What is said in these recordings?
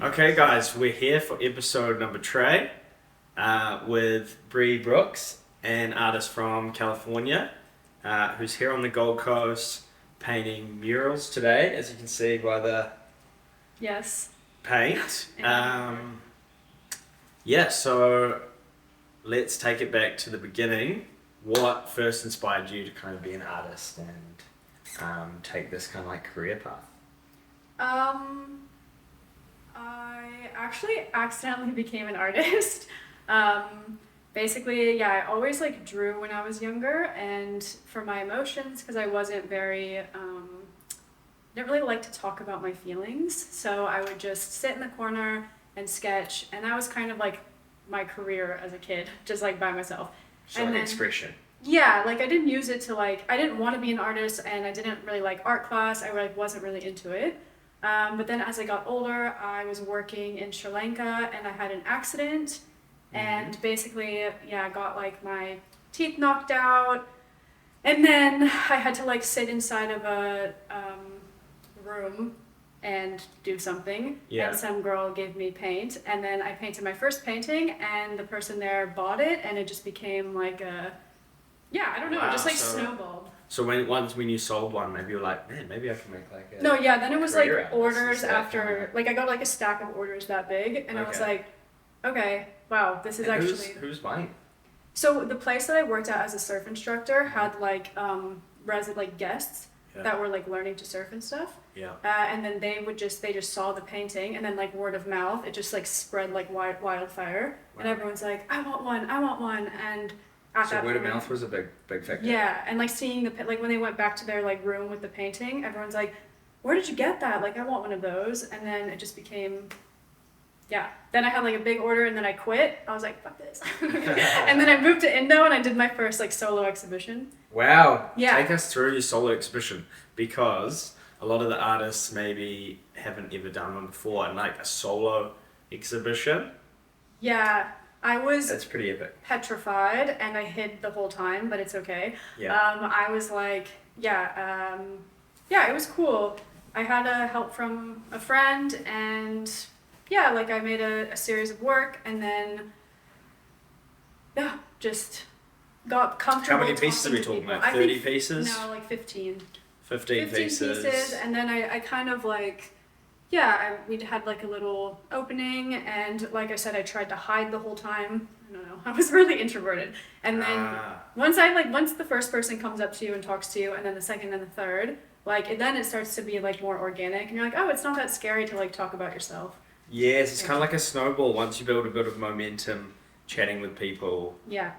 Okay, guys, we're here for episode number 3 with Bree Brooks, an artist from California who's here on the Gold Coast painting murals today, as you can see by the Yes. paint. Yeah, so let's take it back to the beginning. What first inspired you to kind of be an artist and take this kind of like career path? I actually accidentally became an artist. Basically, I always like drew when I was younger, and for my emotions, because I wasn't very, didn't really like to talk about my feelings, so I would just sit in the corner and sketch, and that was kind of like my career as a kid, just like by myself. So And an then- expression. Yeah, like I didn't use it to like, I didn't want to be an artist, and I didn't really like art class. I like wasn't really into it. But then as I got older, I was working in Sri Lanka, and I had an accident, and basically, I got like my teeth knocked out, and then I had to like sit inside of a room and do something. Yeah. And some girl gave me paint, and then I painted my first painting, and the person there bought it, and it just became like a, I don't know, Wow, it just like so- snowballed. So when you sold one, maybe you're like, man, maybe I can make like a... No, then it was like career out of this. orders Is that after, kinda- like I got like a stack of orders that big, and I was Okay. like, okay, wow, this is And actually. who's buying? So the place that I worked at as a surf instructor had like guests Yeah. that were like learning to surf and stuff, Yeah. and then they just saw the painting, and then like word of mouth, it just like spread like wildfire, and Wow. everyone's like, I want one, and at So that word of point- mouth was a big factor. Yeah, and like seeing like when they went back to their like room with the painting, everyone's like, "Where did you get that? Like, I want one of those." And then it just became, Then I had like a big order, and then I quit. I was like, "Fuck this," and then I moved to Indo, and I did my first like solo exhibition. Wow. Yeah. Take us through your solo exhibition, because a lot of the artists maybe haven't ever done one before, and like a solo exhibition, Yeah, I was that's pretty epic. petrified, and I hid the whole time, but it's okay. Yeah. I was like, it was cool. I had help from a friend, and like I made a series of work, and then just got comfortable. How many pieces are we talking about? 30 pieces? No, like 15. 15 pieces. And then I kind of like, we had like a little opening, and like I said, I tried to hide the whole time. I don't know, I was really introverted. And then once the first person comes up to you and talks to you, and then the second and the third, then it starts to be like more organic, and you're like, oh, it's not that scary to like talk about yourself. Yes, it's kind of like a snowball. Once you build a bit of momentum, chatting with people, Yeah.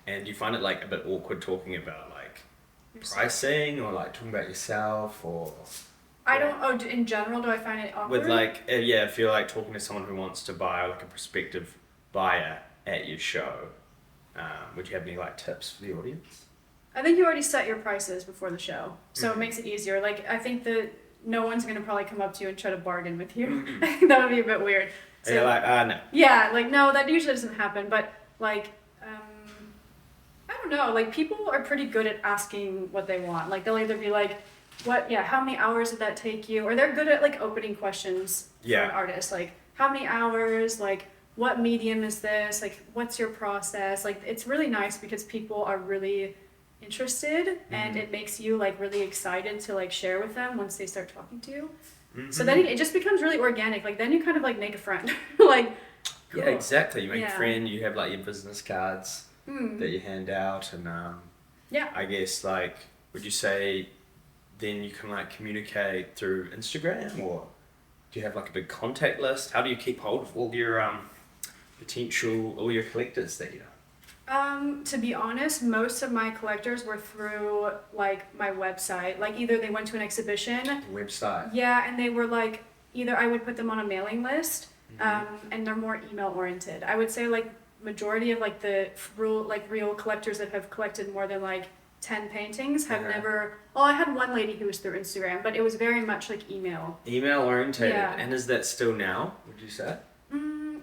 and you find it like a bit awkward talking about like Yourself. pricing or like talking about yourself, or In general, do I find it awkward? with like if you're like talking to someone who wants to buy, like a prospective buyer at your show, would you have any like tips for the audience? I think you already set your prices before the show, so Mhm. it makes it easier. Like, I think that no one's gonna probably come up to you and try to bargain with you. Mhm. I think that would be a bit weird. And you're like, no. Yeah, like, no, that usually doesn't happen, but like, I don't know, like, people are pretty good at asking what they want. Like, they'll either be like, how many hours did that take you? Or they're good at like opening questions for Yeah. an artist. Like, how many hours? Like, what medium is this? Like, what's your process? Like, it's really nice because people are really interested, and Mhm. it makes you like really excited to like share with them once they start talking to you. Mhm. So then it just becomes really organic. Like, then you kind of like make a friend. Like, Yeah, cool. exactly. You make a Yeah. friend. You have like your business cards that you hand out, and Yeah. I guess like, would you say then you can like communicate through Instagram, or do you have like a big contact list? How do you keep hold of all your all your collectors that you know? To be honest, most of my collectors were through like my website. Like, either they went to an exhibition, Website. and they were like, either I would put them on a mailing list, and they're more email oriented. I would say like majority of like the real collectors that have collected more than like 10 paintings have Uh-huh. never. Well, I had one lady who was through Instagram, but it was very much like email. Email orientated. Yeah. And is that still now, would you say?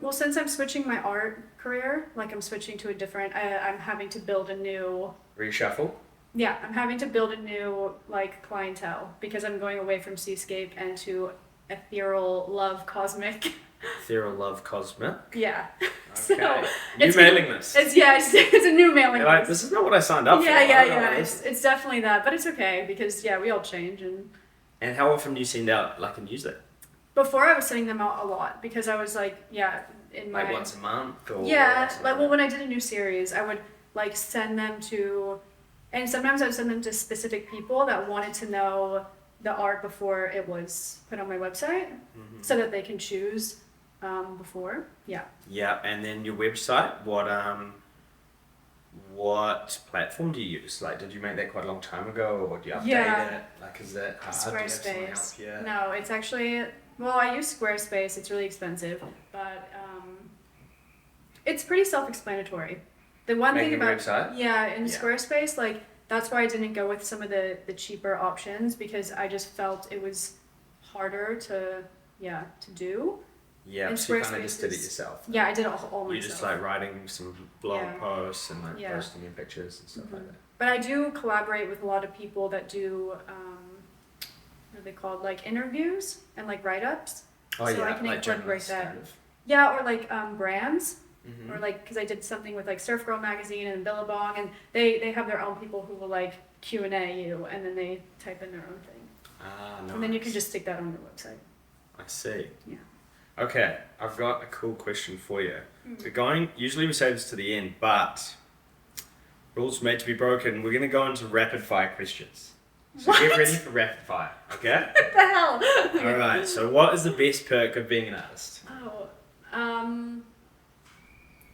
Well, since I'm switching my art career, like I'm switching to a different, I'm having to build a new. Reshuffle? Yeah, I'm having to build a new like clientele because I'm going away from Seascape and to ethereal love cosmic. Ethereal Love Cosmic. Yeah. Okay. So New mailing list. It's a new mailing You're like, list. this is not what I signed up for. Yeah, I yeah, don't know yeah. what this is. It's definitely that, but it's okay because we all change. And And how often do you send out like a newsletter? before I was sending them out a lot because I was like, in my Like once a month or when I did a new series, I would like send them to, and sometimes I would send them to specific people that wanted to know the art before it was put on my website, so that they can choose before. Yeah. Yeah, and then your website, what platform do you use? Like, did you make that quite a long time ago, or do you update it? Like, is that hard? Do you have someone help Squarespace. you? No, it's actually, I use Squarespace. It's really expensive, but it's pretty self-explanatory. The one Making thing a about website? in Squarespace, like that's why I didn't go with some of the cheaper options because I just felt it was harder to do. Yeah, And so you kind of Squarespace just did it is- yourself. Yeah, I did it all myself. You're just like writing some blog Yeah. posts and like Yeah. posting your pictures and stuff like that. But I do collaborate with a lot of people that do what are they called, like interviews and like write-ups. Oh So yeah, I can like incorporate journalists that. kind of. Yeah, or like brands. Mhm. Or like, because I did something with like Surf Girl magazine and Billabong, and they have their own people who will like Q&A you, and then they type in their own thing, Ah, nice. and then you can just stick that on your website. I see. Yeah. Okay, I've got a cool question for you. Mm. Usually we say this to the end, but rules made to be broken. We're going to go into rapid fire questions. So get What? ready for rapid fire, okay? What the hell? All right, so what is the best perk of being an artist?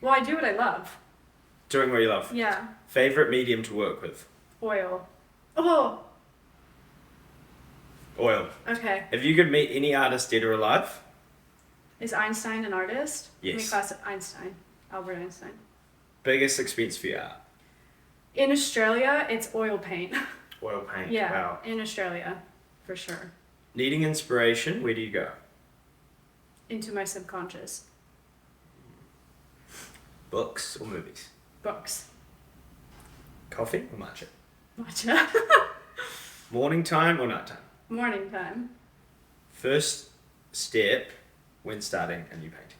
Well, I do what I love. Doing what you love. Yeah. Favorite medium to work with? Oil. Oh, Oil. okay. If you could meet any artist, dead or alive? Is Einstein an artist? Yes. Class Einstein. Albert Einstein. Biggest expense for your art? In Australia, it's oil paint. Oil paint. Yeah. Wow. In Australia, for sure. Needing inspiration, where do you go? Into my subconscious. Books or movies? Books. Coffee or matcha? Matcha. Morning time or night time? Morning time. First step when starting a new painting?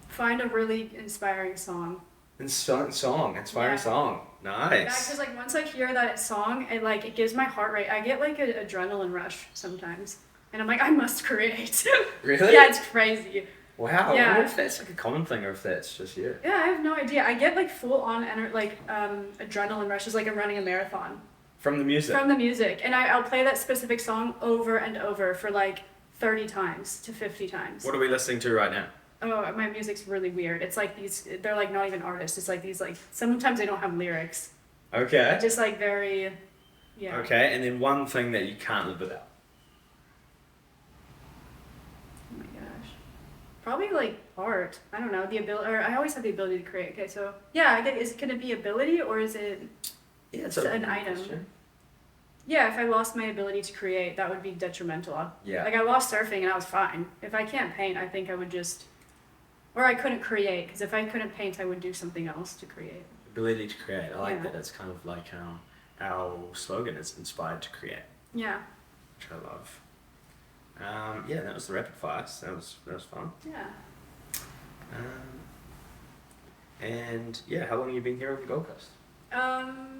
Find a really inspiring song. Inspiring song. Nice. Because like once I hear that song, it gives my heart rate. I get like an adrenaline rush sometimes, and I'm like, I must create. Really? Yeah, it's crazy. Wow. Yeah. I wonder if that's like a common thing or if that's just you. Yeah, I have no idea. I get like full on adrenaline rushes like I'm running a marathon From the music? from the music, and I'll play that specific song over and over for like 30 times to 50 times. What are we listening to right now? Oh, my music's really weird. It's like they're like not even artists. It's like these like, sometimes they don't have lyrics. Okay. Just like very, yeah. Okay, and then one thing that you can't live without. Oh my gosh. Probably like art. I don't know, the ability, or I always have the ability to create. Okay, so yeah, can it be ability or is it Yeah, it's an item? question. Yeah, if I lost my ability to create, that would be detrimental. Yeah. Like I lost surfing and I was fine. If I can't paint, I think I would just, or I couldn't create, because if I couldn't paint, I would do something else to create. Ability to create. I like Yeah. that. It's kind of like our slogan is inspired to create, Yeah. which I love. Yeah, that was the rapid fires. That was fun. Yeah. And yeah, how long have you been here on the Gold Coast?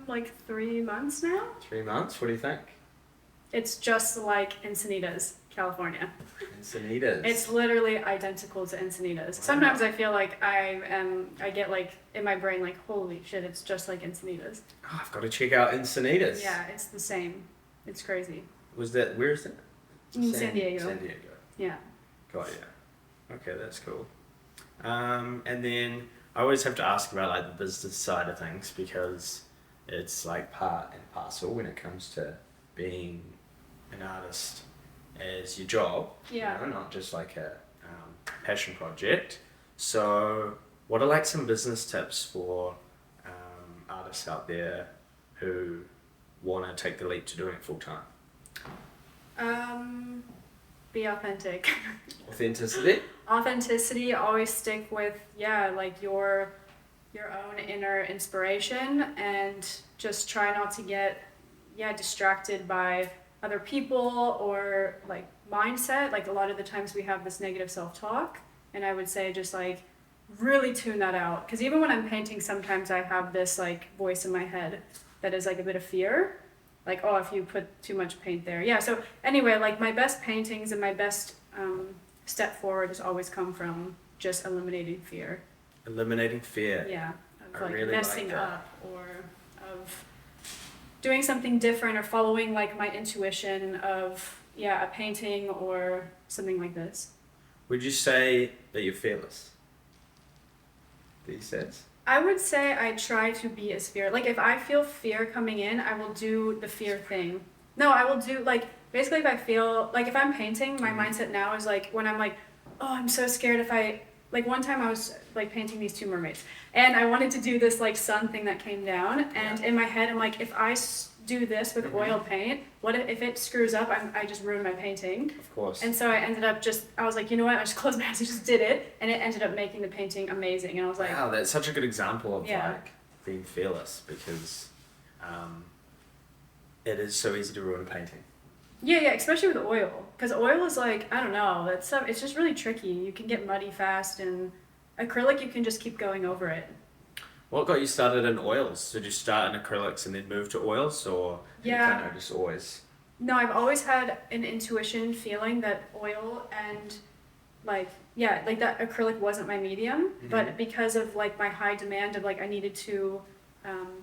Like 3 months now. 3 months. What do you think? It's just like Encinitas, California. Encinitas. It's literally identical to Encinitas. Sometimes I feel like I get like in my brain like, holy shit, it's just like Encinitas. Oh, I've got to check out Encinitas. Yeah, it's the same. It's crazy. Where is that? In San Diego. San Diego. Yeah. Got ya. Okay, that's cool. And then I always have to ask about like the business side of things because it's like part and parcel when it comes to being an artist as your job. Yeah. You know, not just like a passion project. So, what are like some business tips for artists out there who want to take the leap to doing it full time? Be authentic. Authenticity. Authenticity. Always stick with like your own inner inspiration, and just try not to get distracted by other people or like mindset. Like a lot of the times we have this negative self-talk, and I would say just like really tune that out. Because even when I'm painting, sometimes I have this like voice in my head that is like a bit of fear. Like, oh, if you put too much paint there. Yeah, so anyway, like my best paintings and my best step forward has always come from just eliminating fear. Eliminating fear. Yeah, of I like really messing like that. up or of doing something different or following like my intuition of, yeah, a painting or something like this. Would you say that you're fearless these days? I would say I try to be as fear. Like if I feel fear coming in, I will do the fear thing. No, I will do like basically if I feel like if I'm painting, my mindset now is like when I'm like, oh, I'm so scared if I like one time I was like painting these two mermaids and I wanted to do this like sun thing that came down and in my head I'm like if I do this with oil paint, what if it screws up? I just ruined my painting. Of course. And so I ended up I was like, you know what? I just closed my eyes and just did it, and it ended up making the painting amazing. And I was like, wow, that's such a good example of Yeah. like being fearless because it is so easy to ruin a painting. yeah, especially with oil, because oil is like I don't know, that stuff. It's just really tricky. You can get muddy fast, and acrylic you can just keep going over it. What got you started in oils? Did you start in acrylics and then move to oils, or Yeah. you kind of just always? No, I've always had an intuition feeling that oil and like like that acrylic wasn't my medium, but because of like my high demand of like I needed to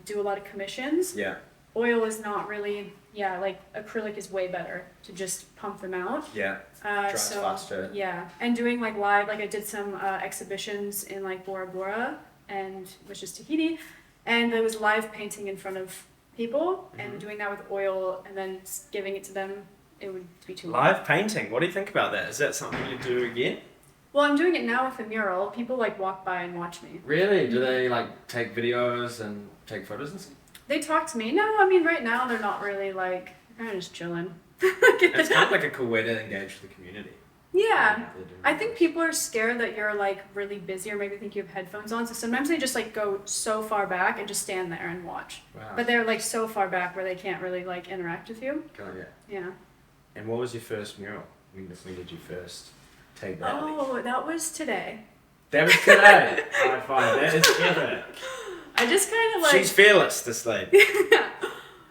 do a lot of commissions. Yeah. Oil is not really like acrylic is way better to just pump them out. Yeah. Dries faster. Yeah, and doing like live, like I did some exhibitions in like Bora Bora, and which is Tahiti, and there was live painting in front of people, and doing that with oil and then giving it to them, it would be too long. Live painting. What do you think about that? Is that something you do again? Well, I'm doing it now with a mural. People like walk by and watch me. Really? Do they like take videos and take photos and stuff? They talk to me. No, I mean right now they're not really like they're just chilling. It's kind of like a cool way to engage with the community. Yeah. They're doing I think this. people are scared that you're like really busy or maybe think you have headphones on. So sometimes they just like go so far back and just stand there and watch. Wow. But they're like so far back where they can't really like interact with you. Got it. Yeah. And what was your first mural? When did you first take that? leap? Oh, that was today. That was today. High five. That is epic. I just kind of like She's fearless, this lady.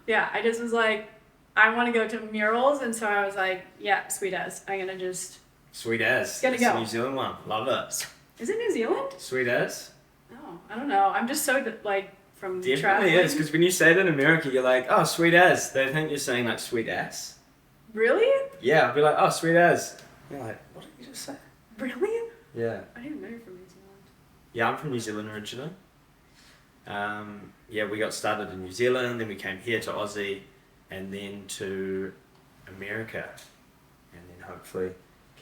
yeah, I just was like I want to go to murals, and so I was like, yeah, sweet as. I'm gonna just Sweet as. Gonna It's go. a New Zealand one. Love it. Is it New Zealand? Sweet as. Oh, I don't know. I'm just so like from Definitely traveling. is, because when you say it in America, you're like, oh, sweet as. They think you're saying like sweet ass. Really? Yeah, I'll be like, oh, sweet as. You're like, what did you just say? Really? Yeah. I didn't know you're from New Zealand. Yeah, I'm from New Zealand originally. Yeah, we got started in New Zealand, then we came here to Aussie, and then to America, and then hopefully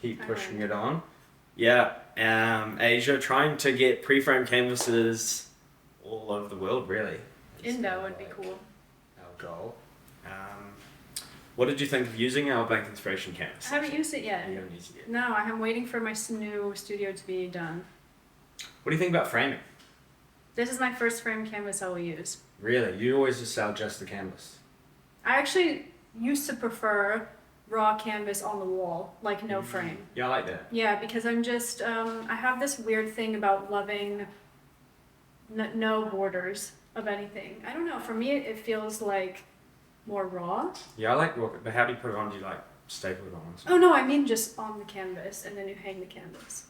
keep pushing it on. Yeah, Asia, trying to get pre-frame canvases all over the world, really. Indo would be cool. Our goal. What did you think of using our Blank Inspiration canvas? I haven't used it yet. You haven't used it yet. No, I'm waiting for my new studio to be done. What do you think about framing? This is my first frame canvas I will use. Really? You always just sell just the canvas? I actually used to prefer raw canvas on the wall, like no frame. Yeah, I like that. Yeah, because I'm just, I have this weird thing about loving no borders of anything. I don't know, for me it feels like more raw. Yeah, I like rocket, but how do you put it on? Do you like staple it on? Or something? Oh no, I mean just on the canvas and then you hang the canvas.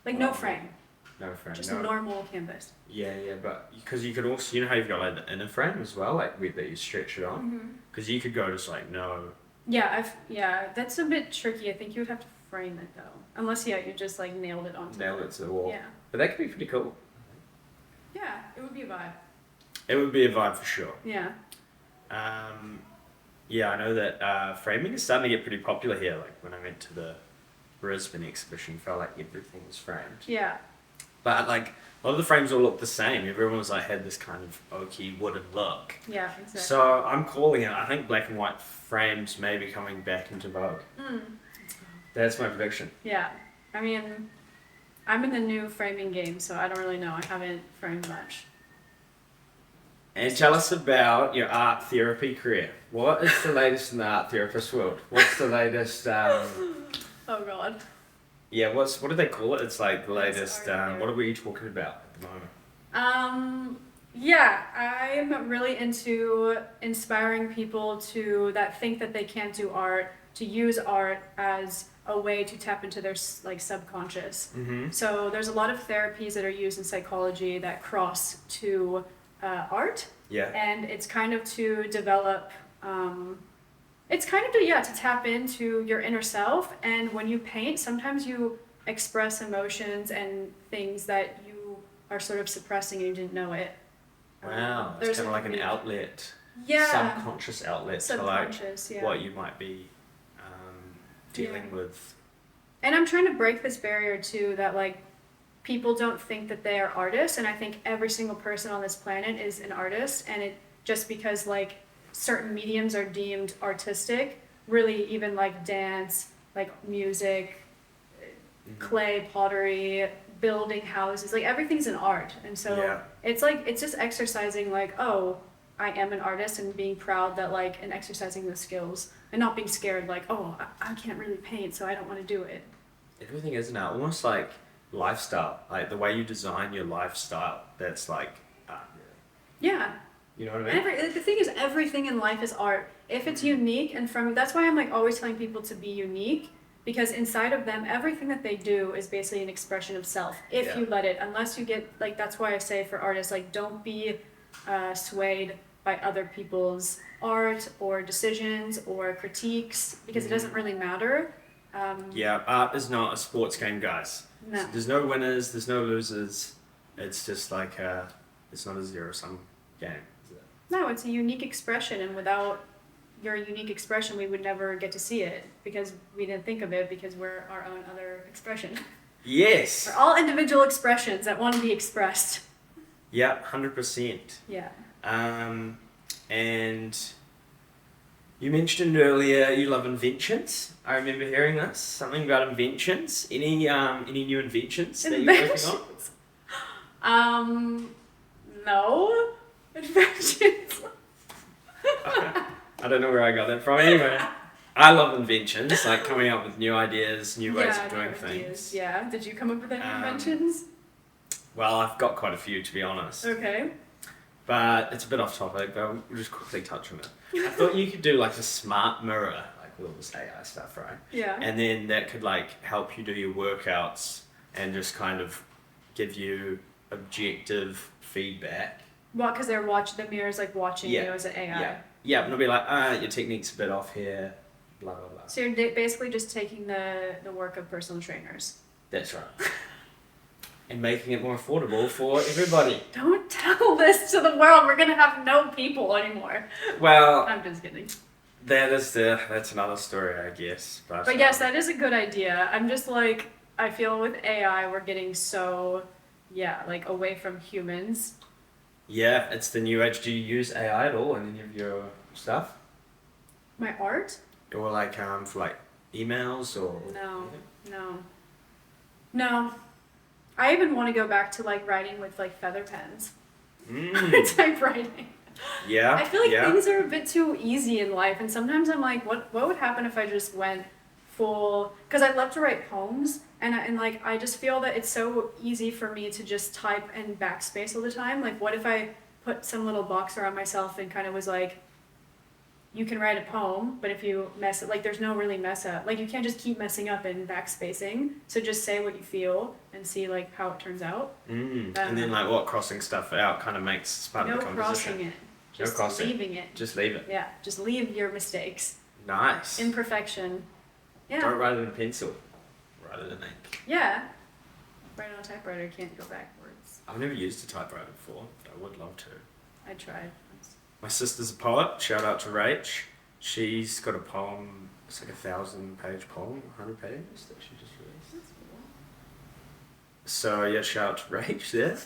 Like no Oh. frame, No frame. just no. a normal canvas. Yeah, but because you could also, you know how you've got like the inner frame as well, like that you stretch it on. Because you could go just like no. Yeah, that's a bit tricky. I think you would have to frame it though, unless you just like nailed it onto. Nail it to the wall. Yeah. But that could be pretty cool. Yeah, it would be a vibe. It would be a vibe for sure. Yeah. Yeah, I know that framing is starting to get pretty popular here. Like when I went to the Brisbane exhibition, felt like everything was framed. Yeah. But like a lot of the frames all look the same. Everyone was like had this kind of oaky wooden look. Yeah, exactly. So I'm calling it. I think black and white frames may be coming back into vogue. That's my prediction. Yeah. I mean, I'm in the new framing game, so I don't really know. I haven't framed much. And tell us about your art therapy career. What is the latest in the art therapist world? What's the latest? Oh God. Yeah, what do they call it? It's like the What's latest. art What are we talking about at the moment? Yeah, I'm really into inspiring people that think that they can't do art to use art as a way to tap into their like subconscious. Mm-hmm. So there's a lot of therapies that are used in psychology that cross to art. Yeah. And it's kind of to develop. It's kind of to tap into your inner self. And when you paint, sometimes you express emotions and things that you are sort of suppressing and you didn't know it. Wow, it's kind of like an outlet. Yeah. Subconscious outlet Subconscious, to like what you might be dealing with. And I'm trying to break this barrier too, that like people don't think that they are artists, and I think every single person on this planet is an artist, and it just because like certain mediums are deemed artistic, really even like dance, like music, clay, pottery, building houses, like everything's an art. And so it's like it's just exercising like, oh, I am an artist, and being proud that like, and exercising the skills and not being scared like, oh, I can't really paint, so I don't want to do it. Everything is now almost like lifestyle, like the way you design your lifestyle, that's like art. Yeah. You know what I mean? The thing is, everything in life is art. If it's unique, and that's why I'm like always telling people to be unique, because inside of them, everything that they do is basically an expression of self. If you let it, unless you get like, that's why I say for artists, like don't be swayed by other people's art or decisions or critiques, because it doesn't really matter. Art is not a sports game, guys. No. So there's no winners, there's no losers. It's just like it's not a zero-sum game, is it? No, it's a unique expression, and without your unique expression, we would never get to see it, because we didn't think of it, because we're our own other expression. Yes! We're all individual expressions that want to be expressed. Yeah, 100%. Yeah. And you mentioned earlier you love inventions. I remember hearing this. Something about inventions. Any new inventions that you're working on? No. Inventions. I don't know where I got that from. Anyway, I love inventions, like coming up with new ideas, new ways of doing things. Yeah. Did you come up with any inventions? Well, I've got quite a few, to be honest. Okay. But it's a bit off topic, but we'll just quickly touch on it. I thought you could do like a smart mirror, like with all this AI stuff, right? Yeah. And then that could like help you do your workouts and just kind of give you objective feedback. What? Because the mirror's like watching you as an AI. Yeah, and it'll be like, your technique's a bit off here, blah, blah, blah. So you're basically just taking the work of personal trainers. That's right. And making it more affordable for everybody. Don't tell this to the world. We're gonna have no people anymore. Well, I'm just kidding. That's another story, I guess. But yes, that is a good idea. I'm just like, I feel with AI we're getting so, like away from humans. Yeah, it's the new age. Do you use AI at all in any of your stuff? My art? Or like for like emails or? No. I even want to go back to like writing with like feather pens. Typewriting. Yeah. I feel like things are a bit too easy in life, and sometimes I'm like, what would happen if I just went full? Because I love to write poems, and like I just feel that it's so easy for me to just type and backspace all the time. Like, what if I put some little box around myself and kind of was like, you can write a poem, but if you mess it, like there's no really mess up. Like you can't just keep messing up and backspacing. So just say what you feel and see like how it turns out. And then like what crossing stuff out kind of makes part of the composition. Crossing it. Just leaving it. Just leave it. Yeah, just leave your mistakes. Nice. Imperfection. Yeah. Don't write it in pencil. Write it in ink. Yeah. Write it on a typewriter, can't go backwards. I've never used a typewriter before, but I would love to. I tried. My sister's a poet. Shout out to Rach. She's got a poem. It's like 1,000-page poem, 100 pages that she just released. That's cool. So yeah, shout out to Rach there.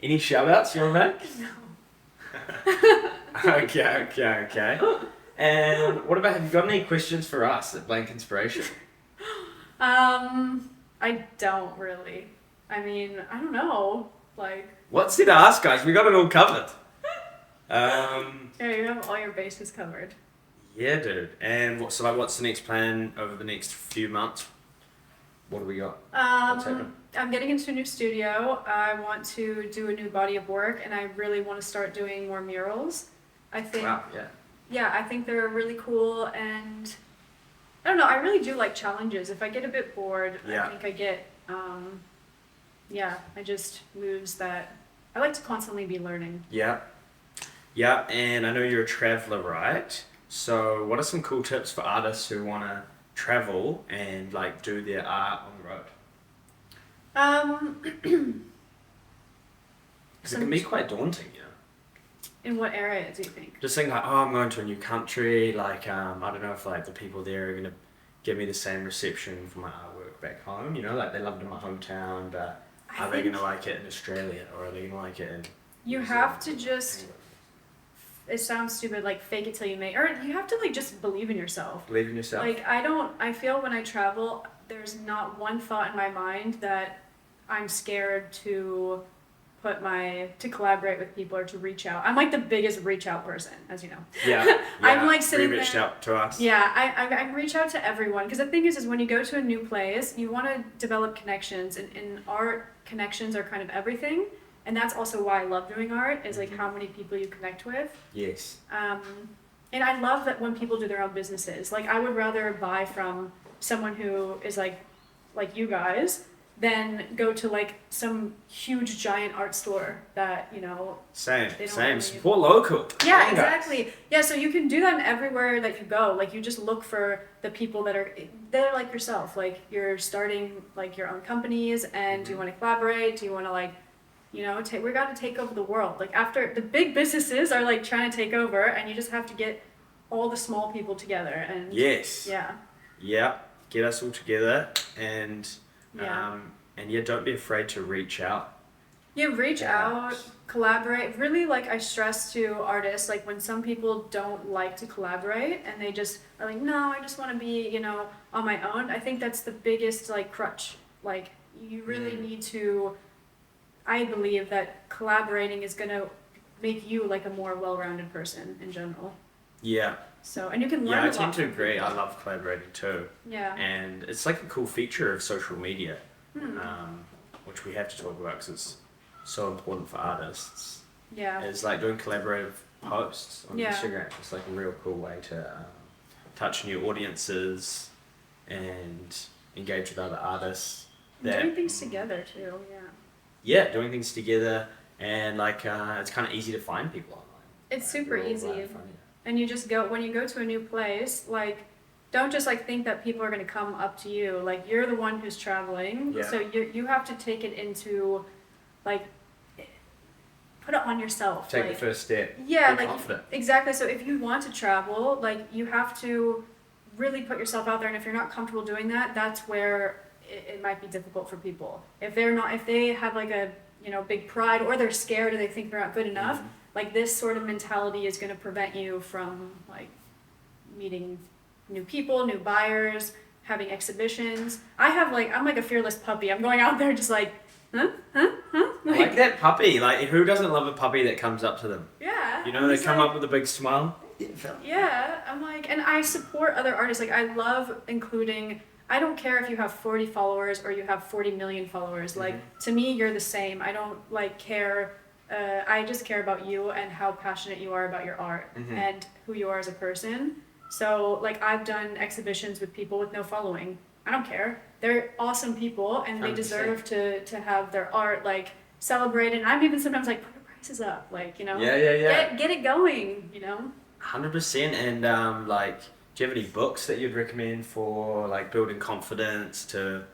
Any shout outs you want to make? No. Okay. And what about, have you got any questions for us at Blank Inspiration? I don't really. I mean, I don't know. Like. What's it to ask, guys? We got it all covered. Yeah, you have all your bases covered. Yeah, dude. And what's the next plan over the next few months? What do we got? What's happening? I'm getting into a new studio. I want to do a new body of work, and I really want to start doing more murals. I think, Wow, yeah. yeah, I think they're really cool, and I don't know, I really do like challenges. If I get a bit bored, Yeah. I think I get, I just lose that. I like to constantly be learning. Yeah. Yeah, and I know you're a traveler, right? So what are some cool tips for artists who want to travel and like do their art on the road? Um, Because it can be quite daunting, you know. in what area do you think? Just think like, oh, I'm going to a new country. Like, I don't know if like the people there are gonna give me the same reception for my artwork back home. You know, like they loved it in my hometown, but are they gonna like it in Australia or are they gonna like it in? You New have Zealand? to just, it sounds stupid, like fake it till you make, or you have to like just believe in yourself. Believe in yourself. Like I feel when I travel, there's not one thought in my mind that I'm scared to to collaborate with people or to reach out. I'm like the biggest reach out person, as you know. Yeah. I'm like sitting reached there. out to us. Yeah, I reach out to everyone because the thing is when you go to a new place, you want to develop connections, and in art, connections are kind of everything, and that's also why I love doing art is like how many people you connect with. Yes. And I love that when people do their own businesses. Like I would rather buy from someone who is like you guys than go to like some huge giant art store that, you know. Same. They don't Same. really- Support local. Yeah, Come on, guys. exactly. Yeah, so you can do that everywhere that you go. Like you just look for the people that are like yourself. Like you're starting like your own companies, and do you want to collaborate? Do you want to like, you know, we got to take over the world. Like after the big businesses are like trying to take over, and you just have to get all the small people together. And Yes. yeah, Yeah. Get us all together and yeah. and yeah, don't be afraid to reach out. Yeah, reach Yeah. out, collaborate. Really, like I stress to artists, like when some people don't like to collaborate and they just are like, no, I just want to be, you know, on my own. I think that's the biggest like crutch. Like you really need to. I believe that collaborating is gonna make you like a more well-rounded person in general. Yeah. So, and you can learn Yeah, a I lot tend to from agree. people. I love collaborating too. Yeah. And it's like a cool feature of social media, Hmm. which we have to talk about because it's so important for artists. Yeah. It's like doing collaborative posts on Yeah. Instagram. It's like a real cool way to touch new audiences and engage with other artists. Doing things together too. Yeah. Yeah, doing things together, and like it's kind of easy to find people online. It's super They're all easy. right in front of you. And you just go, when you go to a new place, like, don't just like think that people are going to come up to you. Like, you're the one who's traveling. Yeah. So you have to take it into, like, put it on yourself. Take like, the first step. yeah, Be like, confident. exactly. So if you want to travel, like, you have to really put yourself out there. And if you're not comfortable doing that, that's where it might be difficult for people. If they have like a, you know, big pride, or they're scared, or they think they're not good enough, like this sort of mentality is going to prevent you from like meeting new people, new buyers, having exhibitions. I'm like a fearless puppy. I'm going out there just like, huh? Like that puppy. Like, who doesn't love a puppy that comes up to them? Yeah. You know, they it's come like- up with a big smile. Yeah, I'm like, and I support other artists. Like, I love including. I don't care if you have 40 followers or you have 40 million followers. Like, to me, you're the same. I don't like care. I just care about you and how passionate you are about your art and who you are as a person. So, like, I've done exhibitions with people with no following. I don't care. They're awesome people, and they 100%. deserve to have their art like celebrated. And I'm even sometimes like, put your prices up, like, you know. Yeah. Get it going, you know. 100%. And like, do you have any books that you'd recommend for like building confidence to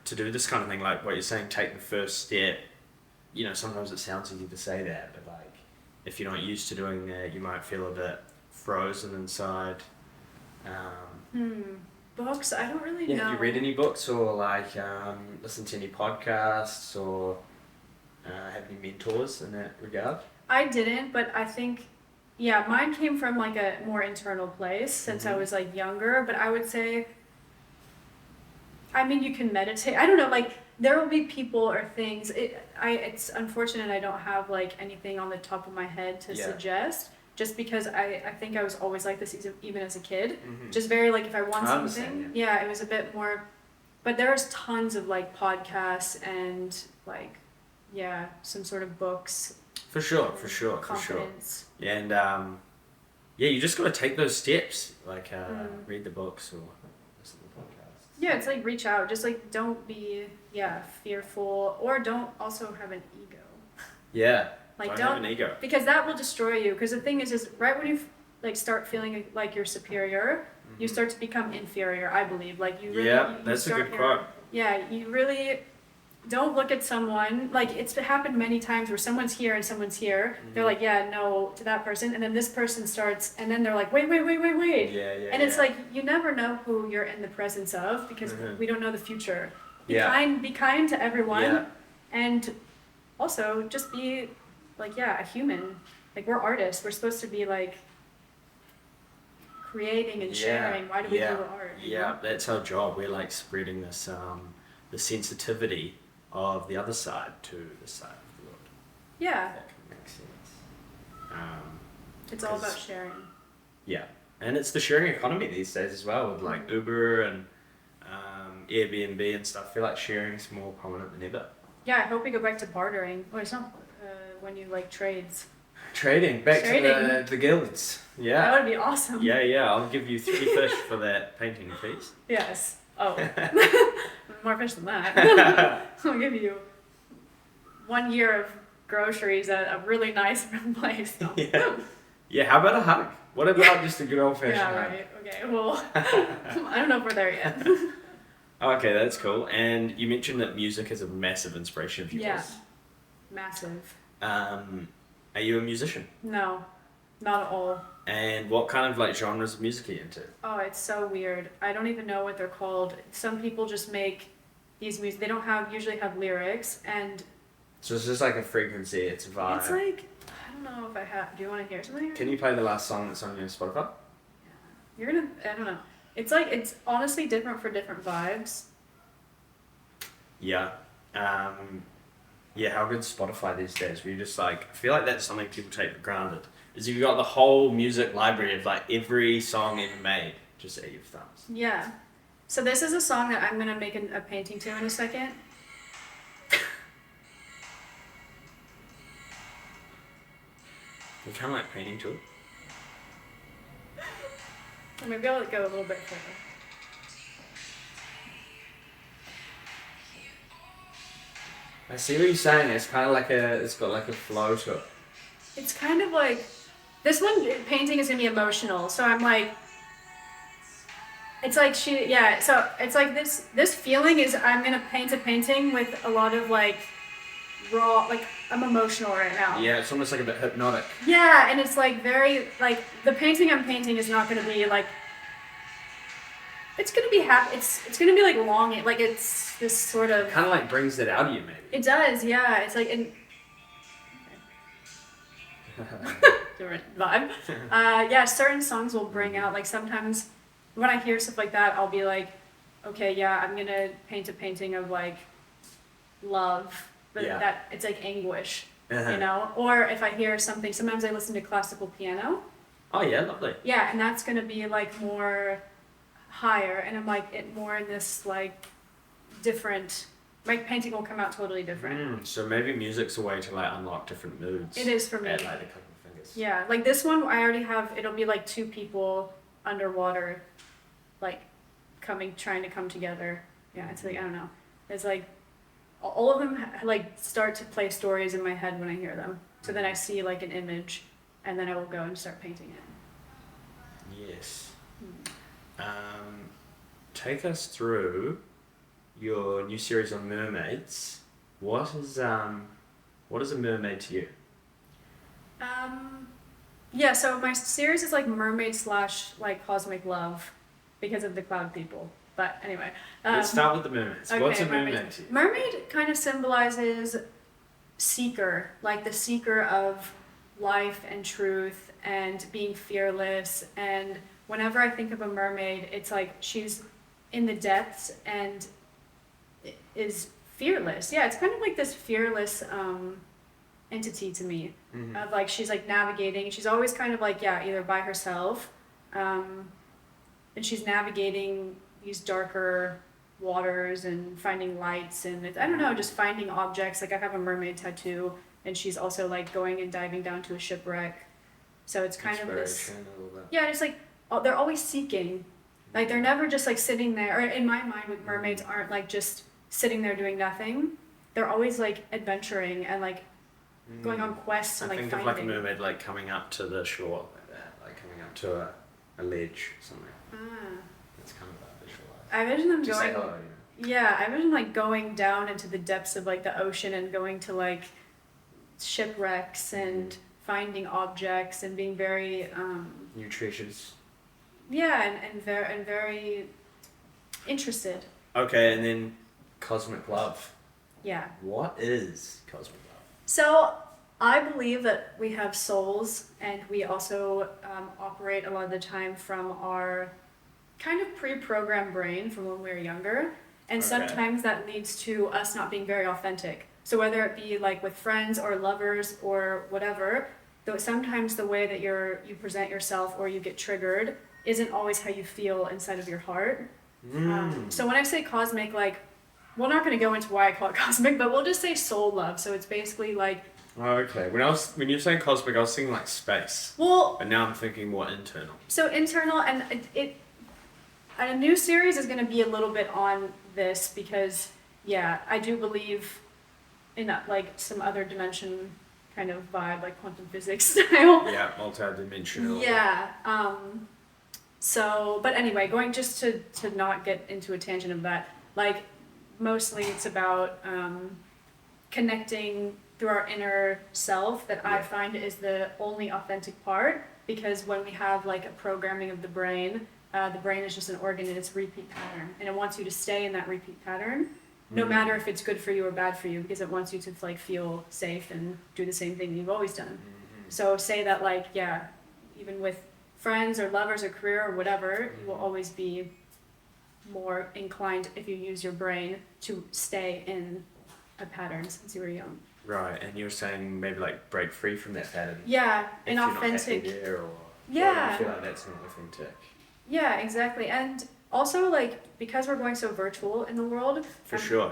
do this kind of thing? Like what you're saying, take the first step. You know, sometimes it sounds easy to say that, but like, if you're not used to doing that, you might feel a bit frozen inside. Books? I don't really know. Have you read any books or like listened to any podcasts or have any mentors in that regard? I didn't, but I think, yeah, mine came from like a more internal place since I was like younger. But I would say, I mean, you can meditate. I don't know, like there will be people or things. It's unfortunate I don't have like anything on the top of my head to suggest. Just because I think I was always like this even as a kid. Just very like if I want something, it was a bit more. But there's tons of like podcasts and like some sort of books. For sure. Yeah, and you just gotta take those steps, like read the books or listen to the podcasts. Yeah, it's like reach out. Just like don't be fearful, or don't also have an ego. Yeah. Like don't have an ego, because that will destroy you. Because the thing is right when you like start feeling like you're superior, you start to become inferior. I believe like you really. Yeah, that's a good quote. Yeah, you really don't look at someone like it's happened many times where someone's here and someone's here. They're like no to that person, and then this person starts, and then they're like wait. Yeah. And it's like you never know who you're in the presence of because we don't know the future. Be kind to everyone, and also just be. Like a human. Like we're artists. We're supposed to be like creating and sharing. Why do we do art? Yeah, that's our job. We're like spreading this the sensitivity of the other side to the side of the world. Yeah. That can make sense. It's all about sharing. Yeah, and it's the sharing economy these days as well with like Uber and Airbnb and stuff. I feel like sharing is more prominent than ever. Yeah, I hope we go back to bartering. Or it's not. When you like trades. Trading to the guilds. Yeah. That would be awesome. Yeah. I'll give you 3 fish for that painting piece. Yes. Oh. More fish than that. I'll give you 1 year of groceries at a really nice place. So. Yeah. How about a hug? What about just a good old fashioned hug? Yeah. Right. Okay. Well, I don't know if we're there yet. Okay, that's cool. And you mentioned that music is a massive inspiration of yours. Yeah. Massive. Are you a musician? No, not at all. And what kind of like genres of music are you into? Oh, it's so weird. I don't even know what they're called. Some people just make these music. They don't usually have lyrics, and so it's just like a frequency. It's a vibe. It's like I don't know if I have. Do you want to hear something? Can you play the last song that's on your Spotify? Yeah. I don't know. It's like it's honestly different for different vibes. Yeah. Yeah, how good's Spotify these days? Where you just like, I feel like that's something people take for granted. Is you've got the whole music library of like every song ever made just at your thumbs. Yeah. So this is a song that I'm gonna make a painting to in a second. You kind of like painting to it. Maybe I'll go a little bit further. I see what you're saying. It's kind of like it's got like a flow to it. It's kind of like, this one painting is gonna be emotional. So I'm like, it's like so it's like this feeling is I'm gonna paint a painting with a lot of like raw, like I'm emotional right now. Yeah, it's almost like a bit hypnotic. Yeah, and it's like very, like the painting I'm painting is not gonna be like, it's gonna be happy. It's gonna be like longing, like it's this sort of. Kind of like brings it out of you, maybe. It does, yeah. It's like different vibe. Certain songs will bring out like sometimes when I hear stuff like that, I'll be like, okay, yeah, I'm gonna paint a painting of like love, but that it's like anguish, you know. Or if I hear something, sometimes I listen to classical piano. Oh yeah, lovely. Yeah, and that's gonna be like more higher, and I'm like it more in this like different. My painting will come out totally different. So maybe music's a way to like unlock different moods. It is for me. At like a couple of fingers. Yeah, like this one I already have. It'll be like 2 people underwater, like trying to come together. Yeah, it's like I don't know. It's like all of them like start to play stories in my head when I hear them. So then I see like an image, and then I will go and start painting it. Yes. Take us through your new series on mermaids. What is a mermaid to you? So my series is like mermaid / like cosmic love because of the cloud people. But anyway. Let's start with the mermaids. Okay, what's a mermaid to you? Mermaid kind of symbolizes seeker, like the seeker of life and truth and being fearless. And whenever I think of a mermaid, it's like she's in the depths and is fearless. Yeah, it's kind of like this fearless entity to me. Of like she's like navigating. She's always kind of like either by herself, and she's navigating these darker waters and finding lights and I don't know, just finding objects. Like I have a mermaid tattoo, and she's also like going and diving down to a shipwreck. So it's kind of this. Yeah, it's like they're always seeking. Like they're never just like sitting there. Or in my mind, with mermaids aren't like just sitting there doing nothing. They're always like adventuring and like going on quests and like think finding. of like a mermaid like coming up to the shore like that, like coming up to a ledge or something. That's kind of that visualized. I envision them Just going. say hello, Yeah, I envision like going down into the depths of like the ocean and going to like shipwrecks and finding objects and being very new treasures. yeah, and very interested. Okay, and then cosmic love. Yeah. What is cosmic love? So I believe that we have souls, and we also operate a lot of the time from our kind of pre-programmed brain from when we were younger. And sometimes that leads to us not being very authentic. So whether it be like with friends or lovers or whatever, though sometimes the way that you present yourself or you get triggered isn't always how you feel inside of your heart. So when I say cosmic, like, we're not going to go into why I call it cosmic, but we'll just say soul love. So it's basically like. Okay. When you're saying cosmic, I was thinking like space. Well. But now I'm thinking more internal. So internal, and a new series is going to be a little bit on this because, I do believe in like some other dimension kind of vibe, like quantum physics style. Yeah, multi-dimensional. Yeah. So, but anyway, going just to not get into a tangent of that, like mostly it's about connecting through our inner self that I find is the only authentic part, because when we have like a programming of the brain is just an organ and it's a repeat pattern, and it wants you to stay in that repeat pattern no matter if it's good for you or bad for you, because it wants you to like feel safe and do the same thing that you've always done. So say that like even with friends or lovers or career or whatever, you will always be more inclined, if you use your brain, to stay in a pattern since you were young. Right, and you're saying maybe like break free from that pattern. Yeah, an authentic. There or yeah. I feel like that's not authentic. Yeah, exactly. And also, like, because we're going so virtual in the world. For sure.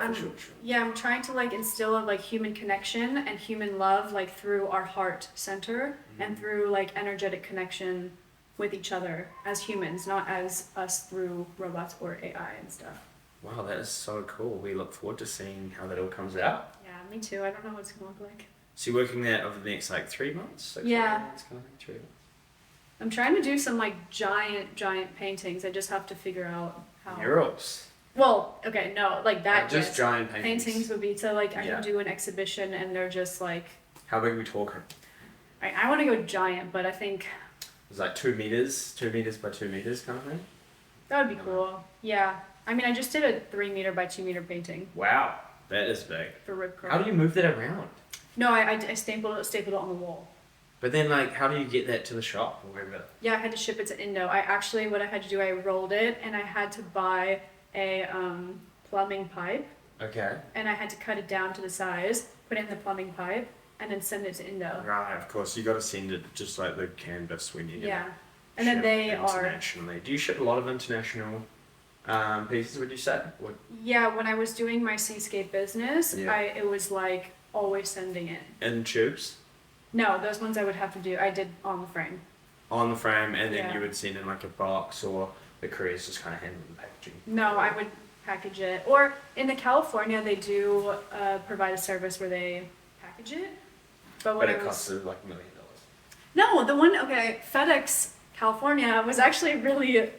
Yeah, I'm trying to like instill like human connection and human love like through our heart center and through like energetic connection with each other as humans, not as us through robots or AI and stuff. Wow, that is so cool. We look forward to seeing how that all comes out. Yeah, me too. I don't know what it's gonna look like. So you're working that over the next like 3 months? Like 4 months, kind of thing, 3 months. I'm trying to do some like giant paintings. I just have to figure out how. Murals. Well, okay, no, like that. Just giant paintings. Paintings would be so like I can do an exhibition and they're just like. How big are we talking? I want to go giant, but I think. It's like 2 meters by 2 meters kind of thing. That would be cool. Yeah, I mean, I just did a 3 meter by 2 meter painting. Wow, that is big. For Rip Curl. How do you move that around? No, I stapled it on the wall. But then, like, how do you get that to the shop or wherever? Yeah, I had to ship it to Indo. What I had to do, I rolled it, and I had to buy a plumbing pipe. Okay. And I had to cut it down to the size, put it in the plumbing pipe, and then send it to Indo. Right, of course. You got to send it just like the canvas when you Yeah. And then they internationally. Do you ship a lot of international pieces, would you say? What? Yeah, when I was doing my seascape business, it was like always sending it. In tubes? No, those ones I would have to do. I did on the frame. On the frame, and then you would send in like a box, or the couriers just kind of handle the packaging? No, I would package it. Or in the California, they do provide a service where they package it. But it costs like $1 million. No, FedEx California was actually really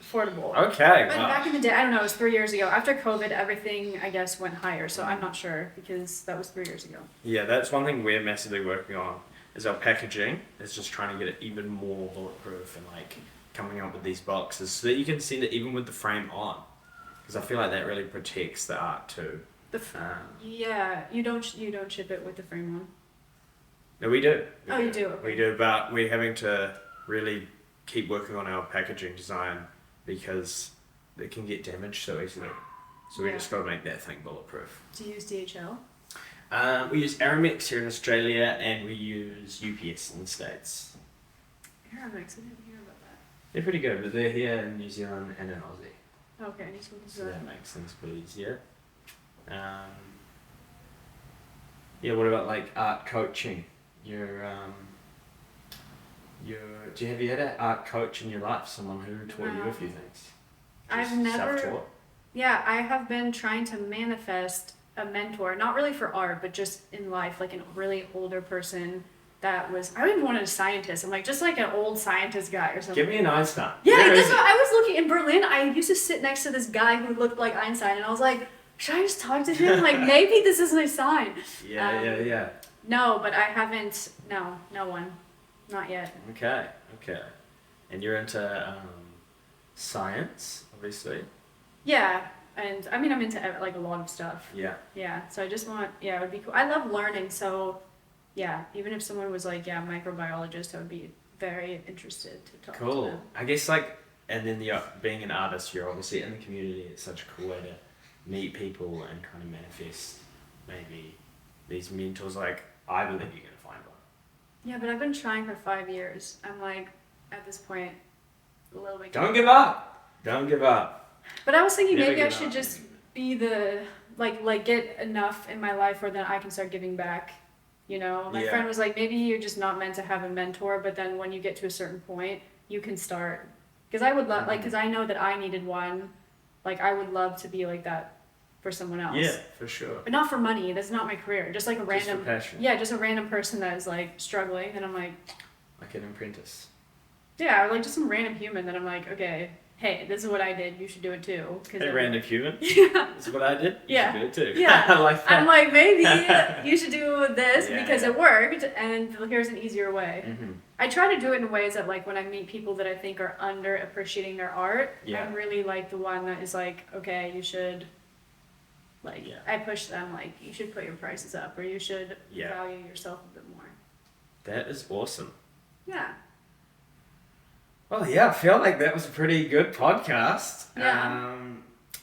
affordable. Okay. But back in the day, I don't know, it was 3 years ago. After COVID, everything, I guess, went higher. So I'm not sure because that was 3 years ago. Yeah, that's one thing we're massively working on is our packaging. Is just trying to get it even more bulletproof and like coming up with these boxes so that you can send it even with the frame on. Because I feel like that really protects the art too. Yeah, you don't ship it with the frame on. No, we do. You do? Okay. We do, but we're having to really keep working on our packaging design because it can get damaged so easily. So we just got to make that thing bulletproof. Do you use DHL? We use Aramex here in Australia, and we use UPS in the States. Aramex, I didn't hear about that. They're pretty good, but they're here in New Zealand and in Aussie. Okay, I need to look So into that that. makes things a bit easier. Yeah, what about like art coaching? Do have you had an art coach in your life? Someone who taught you a few things? I've Just never. self-taught? Yeah, I have been trying to manifest a mentor, not really for art, but just in life, like a really older person that was. I even wanted a scientist. I'm like, just like an old scientist guy or something. Give me an Einstein. Yeah, Where that's is what he? I was looking in Berlin. I used to sit next to this guy who looked like Einstein, and I was like, should I just talk to him? Like, maybe this is my sign. Yeah. No, but I haven't. No one. Not yet. Okay. And you're into science, obviously. Yeah, and I mean, I'm into like a lot of stuff. Yeah. Yeah, so I just want, it would be cool. I love learning, so yeah, even if someone was like, microbiologist, I would be very interested to talk to Cool. them. I guess and then being an artist, you're obviously in the community. It's such a cool way to meet people and kind of manifest maybe these mentors. Like, I believe you're going to find one. Yeah, but I've been trying for 5 years. I'm like, at this point, a little bit. Don't give up. But I was thinking Never maybe I give should up. just be the, like get enough in my life where then I can start giving back. You know, my Yeah. friend was like, maybe you're just not meant to have a mentor, but then when you get to a certain point, you can start. Because I would love, because I know that I needed one. Like, I would love to be like that for someone else. Yeah, for sure. But not for money. That's not my career. Just like a Just random. for passion. Yeah, just a random person that is like struggling, and I'm like, Like an apprentice. yeah, or like just some random human that I'm like, okay, hey, this is what I did. You should do it too. Hey, random human. Yeah. This is what I did. You Yeah. should do it too. Yeah. I like that. I'm like, maybe you should do this Yeah, because yeah. it worked, and here's an easier way. Mm-hmm. I try to do it in ways that, like, when I meet people that I think are under appreciating their art, Yeah. I'm really like the one that is like, okay, you should, like, Yeah. I push them, like, you should put your prices up, or you should Yeah. value yourself a bit more. That is awesome. Yeah. Well, yeah, I feel like that was a pretty good podcast. Yeah.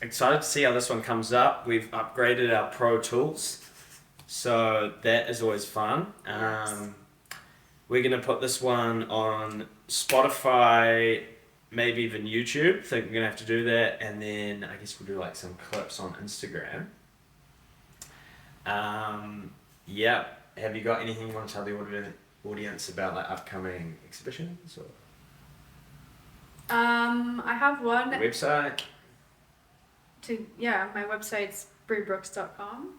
Excited to see how this one comes up. We've upgraded our Pro Tools, so that is always fun. Yes. We're going to put this one on Spotify, maybe even YouTube. I think we're going to have to do that, and then I guess we'll do like some clips on Instagram. Yeah. Have you got anything you want to tell the audience about like upcoming exhibitions or I have one website? my website's breebrooks.com.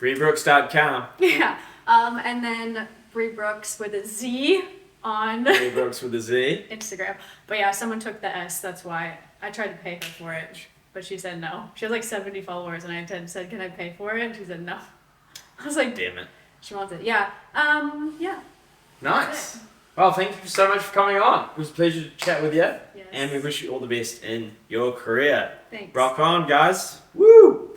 BreeBrooks.com. Yeah. And then Bree Brooks with a Z on Bree Brooks with a Z. Instagram. But yeah, someone took the S, that's why. I tried to pay her for it, but she said no. She has like 70 followers, and I said, can I pay for it? And she said no. I was like, Damn it. she wants it. Yeah. Yeah. Nice. Well, thank you so much for coming on. It was a pleasure to chat with you. Yes. And we wish you all the best in your career. Thanks. Rock on, guys. Woo!